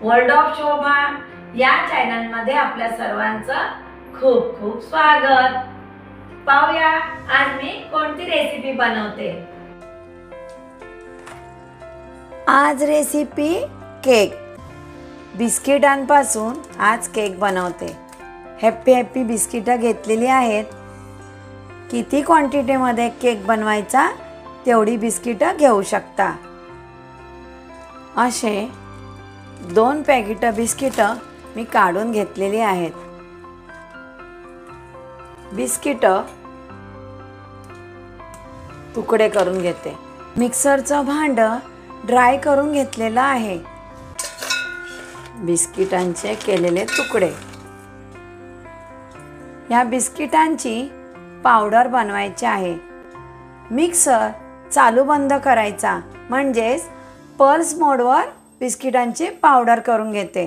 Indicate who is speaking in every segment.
Speaker 1: World of शोभा या channel मध्ये आपल्या सर्वांचं खूप खूप स्वागत। पाहूया आज मी कोणती रेसिपी बनवते। आज रेसिपी केक। बिस्किटांपासून आज केक बनवते। हॅपी हॅपी बिस्किटं घेतलेली आहेत। किती क्वांटिटी मध्ये केक बनवायचा तेवढी बिस्किटं घेऊ शकता। असे 2 पॅकेट बिस्किटं मी काढून घेतलेली आहेत। बिस्किटं तुकडे करून घेते। मिक्सरचं भांड ड्राय करून घेतलेलं आहे। बिस्किटांचे केलेले तुकडे। या बिस्किटांची पावडर बनवायची आहे। मिक्सर चालू बंद करायचा, म्हणजेच पल्स मोडवर बिस्किटांची पावडर करून घेते।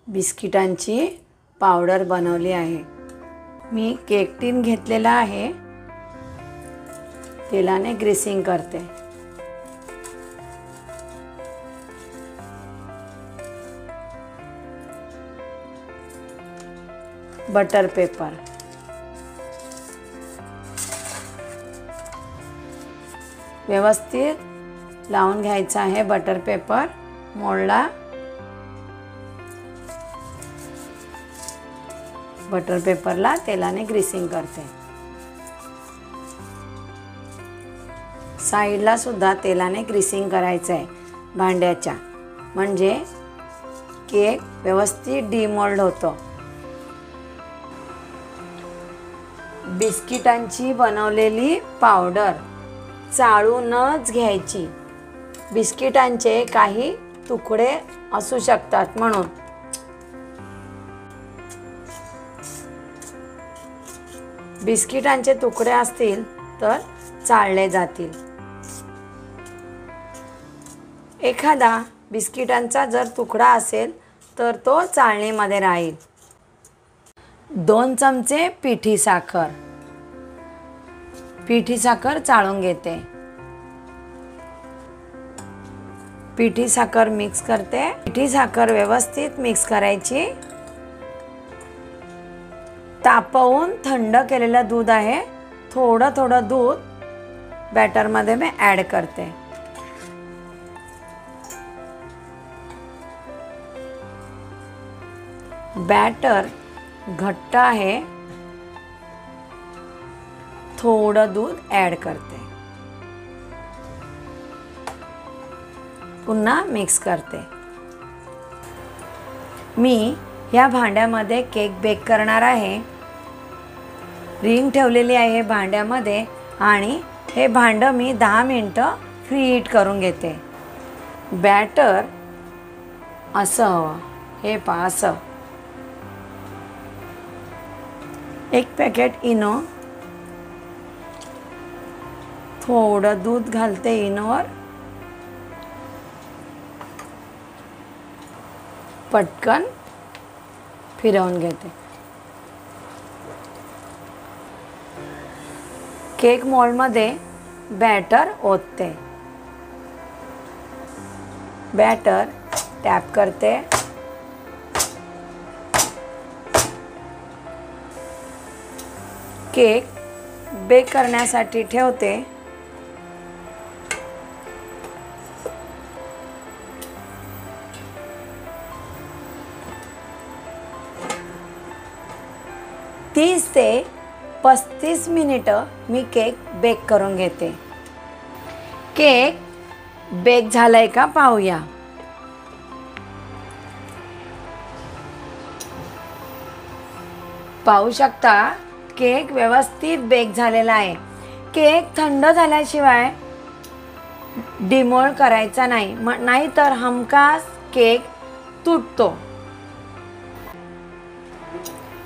Speaker 1: बिस्किटांची पावडर बनवली आहे। मी केक टीन घेतलेला आहे। तेलाने ग्रीसिंग करते। बटर पेपर, व्यवस्थित लावून घ्यायचा आहे। बटर पेपर मोल्डला बटर पेपरला तेलाने ग्रीसिंग करते। साइडला सुद्धा तेलाने ग्रीसिंग करायचं आहे भांड्याच्या, म्हणजे केक व्यवस्थित डिमोल्ड होतो। बिस्किटांची बनवलेली पावडर चाळूनच घ्यायची। बिस्किटांचे काही तुकडे असू शकतात म्हणून। बिस्किटांचे तुकडे असतील तर चाळले जातील। एखादा बिस्किटांचा जर तुकडा असेल तर तो चाळणीमध्ये राहील। 2 चमचे पिठी साखर। पिठी साखर चाळून घेते। पिठी साखर मिक्स करते। पिठी साखर व्यवस्थित मिक्स करायची। तापवून थंड केलेलं दूध आहे, थोडं थोडं दूध बॅटर मध्ये मी ऍड करते। बॅटर घट्ट आहे, थोडं दूध ऍड करते। पुन्हा मिक्स करते। मी या भांड्यामध्ये केक बेक करणार आहे। रिंग ठेवलेली आहे भांड्यामध्ये आणि हे भांड मी 10 मिनिटं फ्री हीट करून घेते। बॅटर असं हवं, हे पहा असं। 1 पॅकेट इनो, थोडं दूध घालते इनोवर, पटकन फिरवून घेते। केक मोल्ड मध्ये बॅटर ओतते। बॅटर टॅप करते। केक बेक करण्यासाठी ठेवते। तीस ते 35 मिनिटं मी केक बेक करून घेते। केक बेक झालाय का पाहूया। पाहू शकता केक व्यवस्थित बेक झालेला आहे। केक थंड झाल्याशिवाय डिमोल्ड करायचा नाही, नाहीतर हमखास केक तुटतो।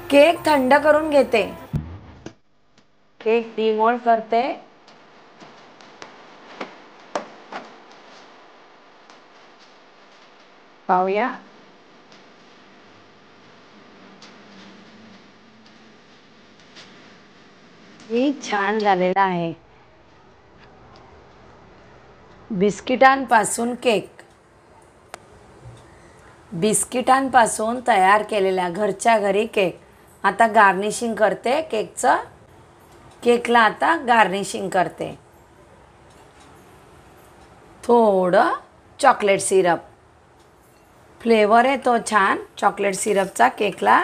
Speaker 1: केक थंड करून घेते। केक डिमोल्ड करते। पाहूया। हे छान झालेला आहे। बिस्किटांपासून केक. बिस्किटांपासून तयार केलेला घरच्या घरी केक. आता गार्निशिंग करते केकचं. केकला आता गार्निशिंग करते. थोडं चॉकलेट सिरप. फ्लेवर आहे तो छान चॉकलेट सिरपचा केकला.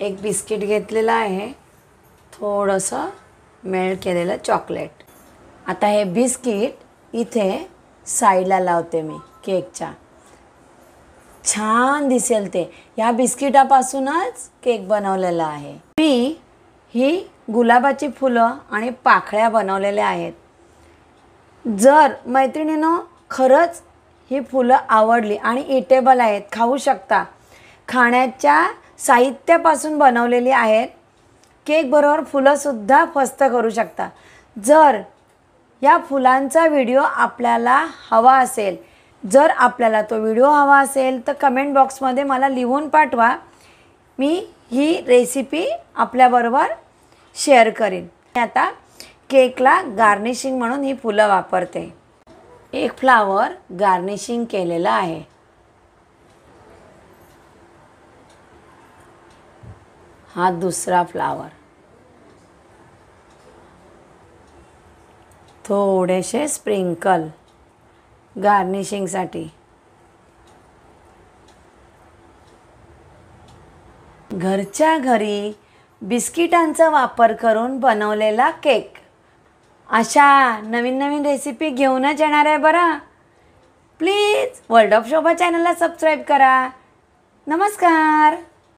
Speaker 1: एक बिस्किट घेतलेला आहे, थोडंसं मेल्ट केलेलं चॉकलेट. आता हे बिस्किट इथे साईडला लावते मी केकच्या. छान दिसेल ते. या बिस्किटापासूनच केक बनवलेला आहे. मी ही गुलाबाची फुलं आणि पाकळ्या बनवलेल्या आहेत. जर मैत्रिणींनो खरंच ही फुलं आवडली आणि इटेबल आहेत, खाऊ शकता, खाण्याच्या साहित्यापासून बनवलेली आहेत. केक बरोबर फुलंसुद्धा फस्त करू शकता. जर या फुलांचा व्हिडिओ आपल्याला हवा असेल, जर आपल्याला तो व्हिडिओ हवा असेल तर कमेंट बॉक्समध्ये मला लिहून पाठवा. मी ही रेसिपी आपल्याबरोबर शेअर करीन. आता केकला गार्निशिंग म्हणून ही फुलं वापरते. एक फ्लावर गार्निशिंग केलेला आहे. हा दुसरा फ्लावर. थोडेसे स्प्रिंकल गार्निशिंगसाठी. घरच्या घरी बिस्किटांचा वापर करून बनवलेला केक. अशा नवीन नवीन रेसिपी घेऊनच येणार आहे बरं. प्लीज वर्ल्ड ऑफ शोभा चॅनलला सबस्क्राईब करा. नमस्कार.